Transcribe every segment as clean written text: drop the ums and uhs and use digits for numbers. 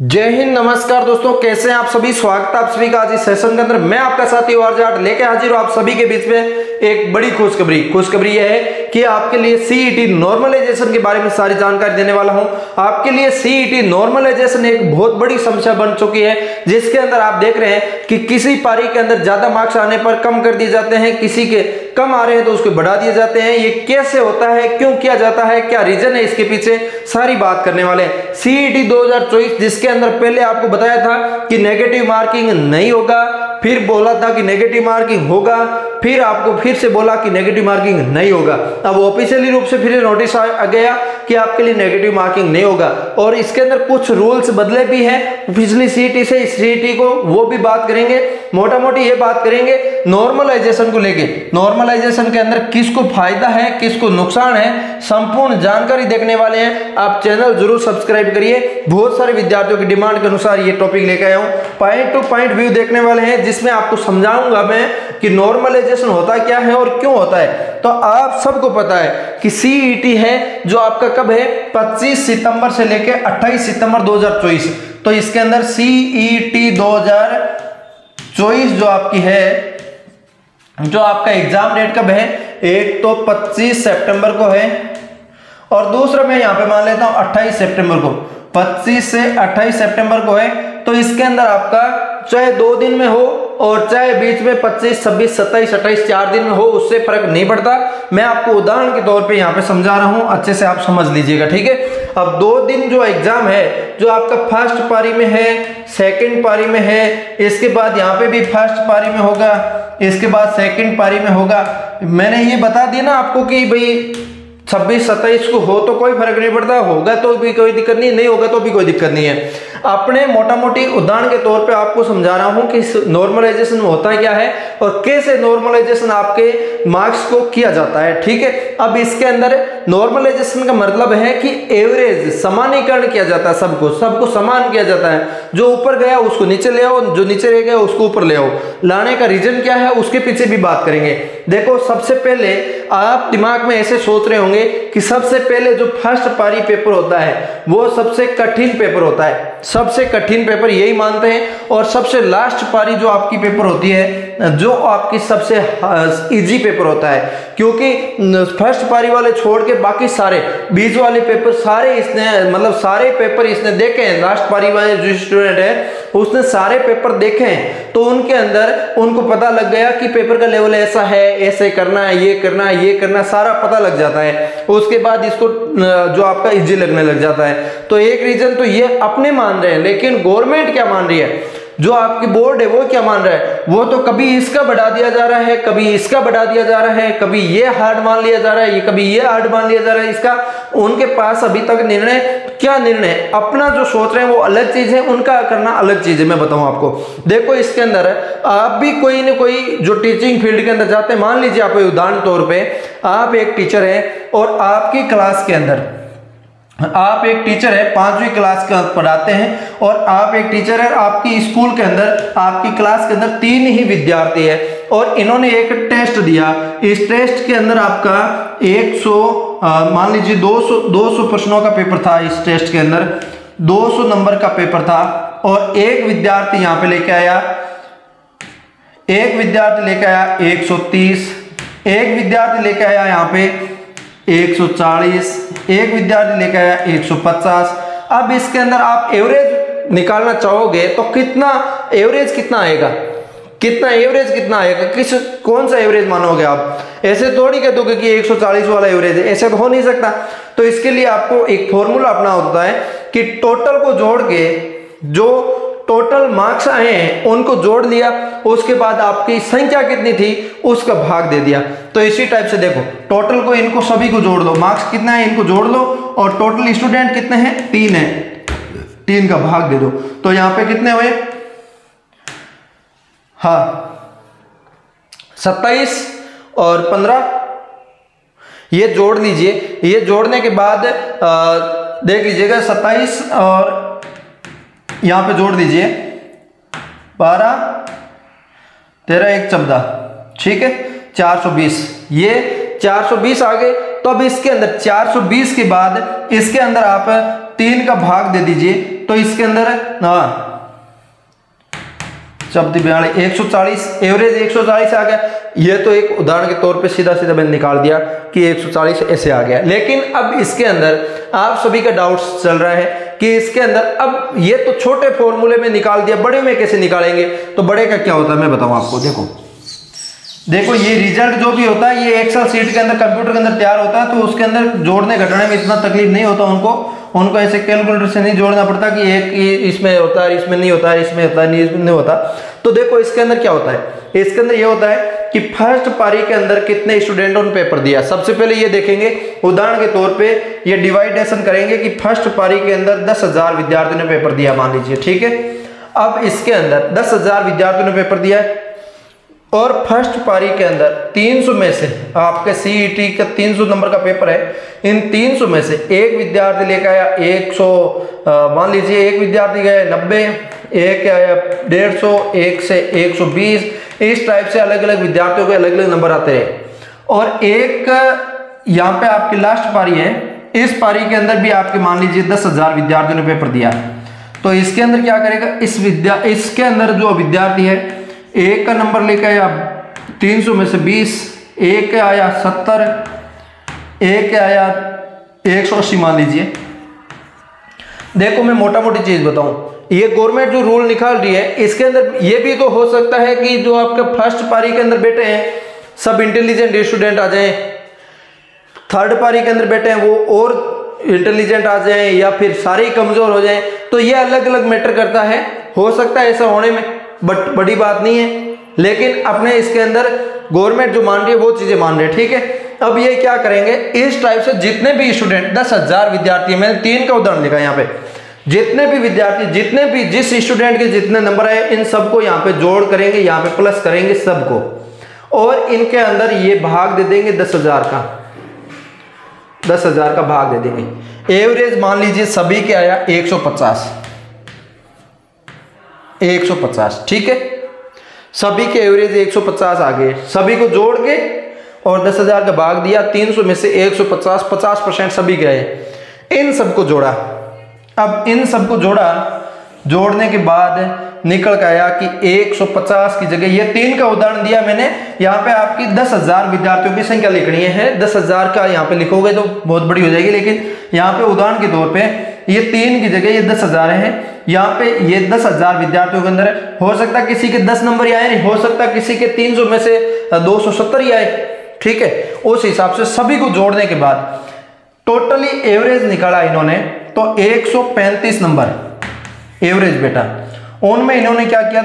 जय हिंद, नमस्कार दोस्तों, कैसे हैं आप सभी। स्वागत है आप सभी का आज इस सेशन के अंदर। मैं आपका साथी और जाट लेके हाजिर हूं आप सभी के बीच में एक बड़ी खुशखबरी यह है कि आपके लिए सीईटी नॉर्मलाइजेशन के बारे में सारी जानकारी देने वाला हूं। आपके लिए सीईटी नॉर्मलाइजेशन एक बहुत बड़ी समस्या बन चुकी है, जिसके अंदर आप देख रहे हैं कि किसी पारी के अंदर ज्यादा मार्क्स आने पर कम कर दिए जाते हैं, किसी के कम आ रहे हैं तो उसको बढ़ा दिए जाते हैं। ये कैसे होता है, क्यों किया जाता है, क्या रीजन है इसके पीछे, सारी बात करने वाले हैं। सीईटी 2024 जिसके अंदर पहले आपको बताया था कि नेगेटिव मार्किंग नहीं होगा, फिर बोला था कि नेगेटिव मार्किंग होगा, फिर आपको फिर से बोला कि नेगेटिव मार्किंग नहीं होगा। अब ऑफिशियली रूप से फिर नोटिस आ गया कि आपके लिए नेगेटिव मार्किंग नहीं होगा, और इसके अंदर कुछ रूल्स बदले भी हैं पिछली सीईटी से इस सीईटी को, वो भी बात करेंगे। मोटा मोटी ये बात करेंगे नॉर्मलाइजेशन को लेके। नॉर्मलाइजेशन के अंदर किसको फायदा है, किसको नुकसान है, संपूर्ण जानकारी देखने वाले हैं। आप चैनल जरूर सब्सक्राइब करिए। बहुत सारे विद्यार्थियों की डिमांड के अनुसार ये टॉपिक लेकर आया हूं। पॉइंट टू पॉइंट व्यू देखने वाले हैं, जिसमें आपको समझाऊंगा मैं कि नॉर्मलाइजेशन होता क्या है और क्यों होता है। तो आप सबको पता है कि सीईटी है जो आपका कब है, 25 सितंबर से लेकर 28 सितंबर 2024। तो इसके अंदर सीईटी 2024 जो आपकी है, जो आपका एग्जाम डेट कब है, एक तो 25 सितंबर को है और दूसरा मैं यहां पे मान लेता हूं 28 सितंबर को। 25 से 28 सितंबर को है, तो इसके अंदर आपका चाहे 2 दिन में हो और चाहे बीच में 25, 26, 27, 28 4 दिन में हो, उससे फर्क नहीं पड़ता। मैं आपको उदाहरण के तौर पे यहाँ पे समझा रहा हूँ, अच्छे से आप समझ लीजिएगा, ठीक है। अब 2 दिन जो एग्जाम है, जो आपका फर्स्ट पारी में है, सेकंड पारी में है, इसके बाद यहाँ पे भी फर्स्ट पारी में होगा, इसके बाद सेकंड पारी में होगा। मैंने ये बता दिया ना आपको कि भाई 26, 27 को हो तो कोई फर्क नहीं पड़ता, होगा तो भी कोई दिक्कत नहीं होगा तो भी कोई दिक्कत नहीं है। अपने मोटा मोटी उदाहरण के तौर पे आपको समझा रहा हूं कि नॉर्मलाइजेशन में होता क्या है और कैसे नॉर्मलाइजेशन आपके मार्क्स को किया जाता है, ठीक है। अब इसके अंदर नॉर्मलाइजेशन का मतलब है कि एवरेज समानीकरण किया जाता है, सबको समान किया जाता है। जो ऊपर गया उसको नीचे ले आओ, जो नीचे रह गया उसको ऊपर ले आओ। लाने का रीजन क्या है उसके पीछे भी बात करेंगे। देखो, सबसे पहले आप दिमाग में ऐसे सोच रहे होंगे कि सबसे पहले जो फर्स्ट पारी पेपर होता है वो सबसे कठिन पेपर होता है, सबसे कठिन पेपर यही मानते हैं। और सबसे लास्ट पारी जो आपकी पेपर होती है, जो आपकी सबसे इजी पेपर होता है, क्योंकि फर्स्ट पारी वाले छोड़ के बाकी सारे बीच वाले पेपर सारे इसने मतलब सारे पेपर इसने देखे हैं। लास्ट पारी वाले जो स्टूडेंट है उसने सारे पेपर देखे हैं, तो उनके अंदर उनको पता लग गया कि पेपर का लेवल ऐसा है, ऐसे करना है, ये करना है, ये करना, सारा पता लग जाता है। उसके बाद इसको जो आपका इजी लगने लग जाता है। तो एक रीजन तो ये अपने मान रहे हैं, लेकिन गवर्नमेंट क्या मान रही है, जो आपकी बोर्ड है वो क्या मान रहा है, वो तो कभी इसका बढ़ा दिया जा रहा है, कभी इसका बढ़ा दिया जा रहा है, कभी ये हार्ड मान लिया जा रहा है, ये कभी ये हार्ड मान लिया जा रहा है। इसका उनके पास अभी तक निर्णय अपना जो सोच रहे हैं वो अलग चीज है, उनका करना अलग चीज है। मैं बताऊं आपको, देखो इसके अंदर आप भी कोई ना कोई जो टीचिंग फील्ड के अंदर जाते हैं, मान लीजिए आप उदाहरण तौर पे आप एक टीचर है और आपकी क्लास के अंदर आप एक टीचर है, 5वीं क्लास का पढ़ाते हैं, और आप एक टीचर है, आपकी स्कूल के अंदर आपकी क्लास के अंदर 3 ही विद्यार्थी है और इन्होंने एक टेस्ट दिया। इस टेस्ट के अंदर आपका 100 मान लीजिए 200 प्रश्नों का पेपर था। इस टेस्ट के अंदर 200 नंबर का पेपर था और एक विद्यार्थी यहाँ पे लेके आया 130, एक विद्यार्थी लेके आया यहाँ पे 140, एक विद्यार्थी लेके आया 150। अब इसके अंदर आप एवरेज निकालना चाहोगे तो एवरेज कितना आएगा, कौन सा एवरेज मानोगे आप। ऐसे थोड़ी कह दोगे कि 140 वाला एवरेज है, ऐसे तो हो नहीं सकता। तो इसके लिए आपको एक फॉर्मूला अपना होता है कि टोटल को जोड़ के जो टोटल मार्क्स आए हैं उनको जोड़ लिया, उसके बाद आपकी संख्या कितनी थी उसका भाग दे दिया। तो इसी टाइप से देखो, टोटल को इनको सभी को जोड़ लो, मार्क्स कितना है इनको जोड़ लो, और टोटल स्टूडेंट कितने हैं 3 है, 3 का भाग दे दो। तो यहां पे कितने हुए, हाँ 27 और 15, ये जोड़ लीजिए। ये जोड़ने के बाद देख लीजिएगा 27 और यहां पे जोड़ दीजिए 12, 13, 1, 14, ठीक है 420। ये 420 आ गए। तो अब इसके अंदर 420 के बाद इसके अंदर आप 3 का भाग दे दीजिए, तो इसके अंदर हाँ 140 एवरेज 140 आ गया। ये तो एक उदाहरण के तौर पे सीधा सीधा मैंने निकाल दिया कि 140 ऐसे आ गया। लेकिन अब इसके अंदर आप सभी का डाउट्स चल रहा है कि इसके अंदर अब ये तो छोटे फॉर्मूले में निकाल दिया, बड़े में कैसे निकालेंगे? तो बड़े का क्या होता है मैं बताऊं आपको। देखो ये रिजल्ट जो भी होता है ये एक्सेल शीट के अंदर कंप्यूटर के अंदर तैयार होता है, तो उसके अंदर जोड़ने घटाने में इतना तकलीफ नहीं होता उनको ऐसे कैलकुलेटर से नहीं जोड़ना पड़ता कि एक इसमें होता है इसमें नहीं होता है, इसमें होता है इसमें नहीं होता। तो देखो इसके अंदर क्या होता है, इसके अंदर ये होता है कि फर्स्ट पारी के अंदर कितने स्टूडेंटों ने पेपर दिया। सबसे पहले ये देखेंगे उदाहरण के तौर पे, ये डिवाइडेशन करेंगे कि फर्स्ट पारी के अंदर 10,000 विद्यार्थियों ने पेपर दिया मान लीजिए, ठीक है। अब इसके अंदर 10,000 विद्यार्थियों ने पेपर दिया है और फर्स्ट पारी के अंदर 300 में से आपके सीईटी का 300 नंबर का पेपर है, इन 300 में से एक विद्यार्थी लेकर आया 100, मान लीजिए एक विद्यार्थी गए 90, एक आया 150, एक से 120, इस टाइप से अलग अलग विद्यार्थियों के अलग अलग नंबर आते हैं। और एक यहाँ पे आपकी लास्ट पारी है, इस पारी के अंदर भी आपके मान लीजिए 10,000 विद्यार्थियों ने पेपर दिया, तो इसके अंदर क्या करेगा, इसके अंदर जो विद्यार्थी है एक का नंबर लेके आया 300 में से 20, एक आया 70, एक आया 180 मान लीजिए। देखो मैं मोटा मोटी चीज बताऊं, ये गवर्नमेंट जो रूल निकाल रही है इसके अंदर ये भी तो हो सकता है कि जो आपके फर्स्ट पारी के अंदर बैठे हैं सब इंटेलिजेंट स्टूडेंट आ जाएं, थर्ड पारी के अंदर बैठे हैं वो और इंटेलिजेंट आ जाएं, या फिर सारे ही कमजोर हो जाएं। तो ये अलग अलग मैटर करता है, हो सकता है ऐसा होने में, बट बड़ी बात नहीं है। लेकिन अपने इसके अंदर गवर्नमेंट जो मान रही है वो चीजें मान रही है, ठीक है। अब ये क्या करेंगे, इस टाइप से जितने भी स्टूडेंट 10,000 विद्यार्थी, मैंने 3 का उदाहरण लिखा यहाँ पे, जितने भी विद्यार्थी जितने भी जिस स्टूडेंट के जितने नंबर आए इन सबको यहाँ पे जोड़ करेंगे, यहाँ पे प्लस करेंगे सबको, और इनके अंदर ये भाग दे देंगे 10,000 का, 10,000 का भाग दे देंगे। एवरेज मान लीजिए सभी के आया 150, 150, ठीक है। सभी के एवरेज 150 आ गए, सभी को जोड़ के और 10,000 का भाग दिया, 300 में से 150, 50% सभी गए, इन सबको जोड़ा। अब इन सबको जोड़ा, जोड़ने के बाद निकल के आया कि 150 की जगह, ये 3 का उदाहरण दिया मैंने, यहाँ पे आपकी 10,000 विद्यार्थियों की संख्या लिखनी है, 10,000 का यहाँ पे लिखोगे तो बहुत बड़ी हो जाएगी, लेकिन यहाँ पे उदाहरण के तौर पे ये 3 की जगह ये 10,000 है, यहाँ पे ये 10,000 विद्यार्थियों के अंदर है। हो सकता है किसी के 10 नंबर ही आए, नहीं हो सकता किसी के 300 में से 270 ही आए, ठीक है। उस हिसाब से सभी को जोड़ने के बाद टोटली एवरेज निकाला इन्होंने, तो 135 नंबर एवरेज बेटा। उनमें इन्होंने क्या किया,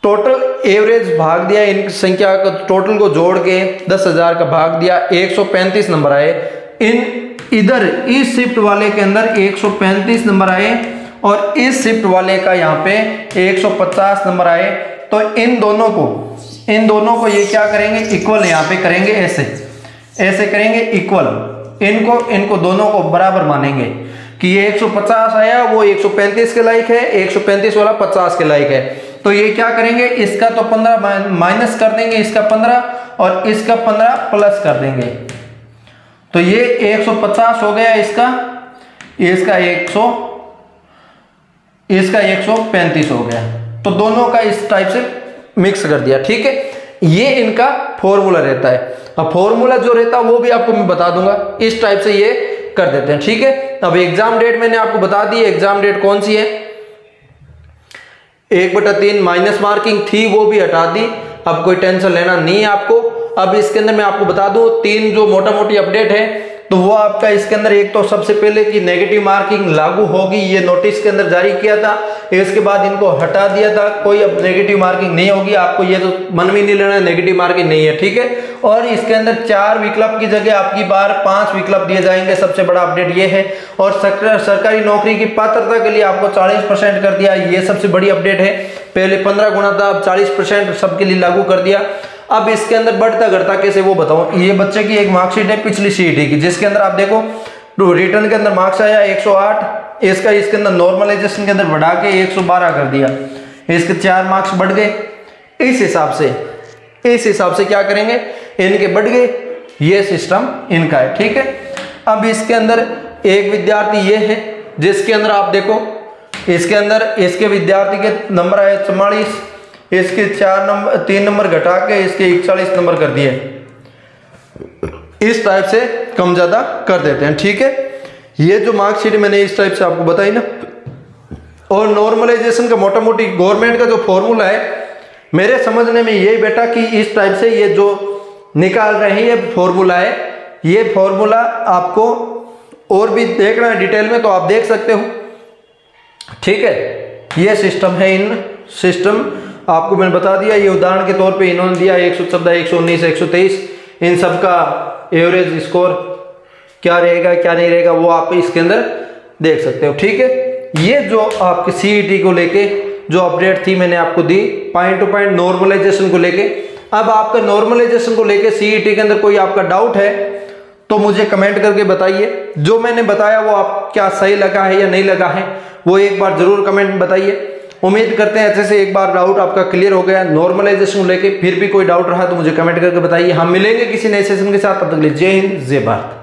टोटल एवरेज भाग दिया, इन संख्या को टोटल को जोड़ के 10,000 का भाग दिया, 135 नंबर आए। इन इधर इस शिफ्ट वाले के अंदर 135 नंबर आए और इस शिफ्ट वाले का यहाँ पे 150 नंबर आए। तो इन दोनों को ये क्या करेंगे, इक्वल यहाँ पे करेंगे, ऐसे करेंगे इक्वल, इनको दोनों को बराबर मानेंगे कि ये 150 आया वो 135 के लायक है, 135 वाला 50 के लायक है। तो ये क्या करेंगे, इसका तो 15 माइनस कर देंगे, इसका 15 और इसका 15 प्लस कर देंगे, तो ये 150 हो गया इसका 135 हो गया। तो दोनों का इस टाइप से मिक्स कर दिया, ठीक है। ये इनका फॉर्मूला रहता है। अब फॉर्मूला जो रहता है वो भी आपको मैं बता दूंगा, इस टाइप से ये कर देते हैं, ठीक है। अब एग्जाम डेट मैंने आपको बता दी, एग्जाम डेट कौन सी है, 1/3 माइनस मार्किंग थी वो भी हटा दी, अब कोई टेंशन लेना नहीं है आपको। अब इसके अंदर मैं आपको बता दूं 3 जो मोटा मोटी अपडेट है, तो वो आपका इसके अंदर एक तो सबसे पहले कि नेगेटिव मार्किंग लागू होगी, ये नोटिस के अंदर जारी किया था, इसके बाद इनको हटा दिया था, कोई अब नेगेटिव मार्किंग नहीं होगी, आपको ये तो मन में नहीं लेना नेगेटिव मार्किंग नहीं है, ठीक है। और इसके अंदर 4 विकल्प की जगह आपकी बार 5 विकल्प दिए जाएंगे, सबसे बड़ा अपडेट ये है। और सरकारी नौकरी की पात्रता के लिए आपको 40% कर दिया, ये सबसे बड़ी अपडेट है। पहले 15 गुना था, अब 40% सबके लिए लागू कर दिया। अब इसके अंदर बढ़ता घटता कैसे वो बताऊं, ये बच्चे की एक मार्कशीट है पिछली सीईटी की, जिसके अंदर आप देखो रिटर्न के अंदर मार्क्स आया 108, इसका इसके अंदर नॉर्मलाइजेशन के अंदर बढ़ा के 112 कर दिया, इसके 4 मार्क्स बढ़ गए। इस हिसाब से क्या करेंगे, इनके बढ़ गए, ये सिस्टम इनका है, ठीक है। अब इसके अंदर एक विद्यार्थी ये है, जिसके अंदर आप देखो इसके अंदर इसके विद्यार्थी के नंबर आए 44, इसके 3 नंबर घटा के इसके 41 नंबर कर दिए। इस टाइप से कम ज्यादा कर देते हैं, ठीक है। ये जो मार्कशीट मैंने इस टाइप से आपको बताई ना, और नॉर्मलाइजेशन का मोटा मोटी गवर्नमेंट का जो फॉर्मूला है मेरे समझने में यही बेटा कि इस टाइप से ये जो निकाल रहे हैं ये फॉर्मूला है, ये फॉर्मूला आपको और भी देखना है डिटेल में तो आप देख सकते हो, ठीक है। ये सिस्टम है, इन सिस्टम आपको मैंने बता दिया। ये उदाहरण के तौर पे इन्होंने दिया 114, 119, 123, इन सब का एवरेज स्कोर क्या रहेगा क्या नहीं रहेगा वो आप इसके अंदर देख सकते हो, ठीक है। ये जो आपके सीईटी को लेके जो अपडेट थी मैंने आपको दी पॉइंट टू पॉइंट नॉर्मलाइजेशन को लेके। अब आपका नॉर्मलाइजेशन को लेके सीईटी के अंदर कोई आपका डाउट है तो मुझे कमेंट करके बताइए। जो मैंने बताया वो आप क्या सही लगा है या नहीं लगा है वो एक बार जरूर कमेंट में बताइए। उम्मीद करते हैं अच्छे से एक बार डाउट आपका क्लियर हो गया नॉर्मलाइजेशन को लेके। फिर भी कोई डाउट रहा तो मुझे कमेंट करके बताइए। हम मिलेंगे किसी नए सेशन के साथ, तब तक के लिए जय हिंद जय भारत।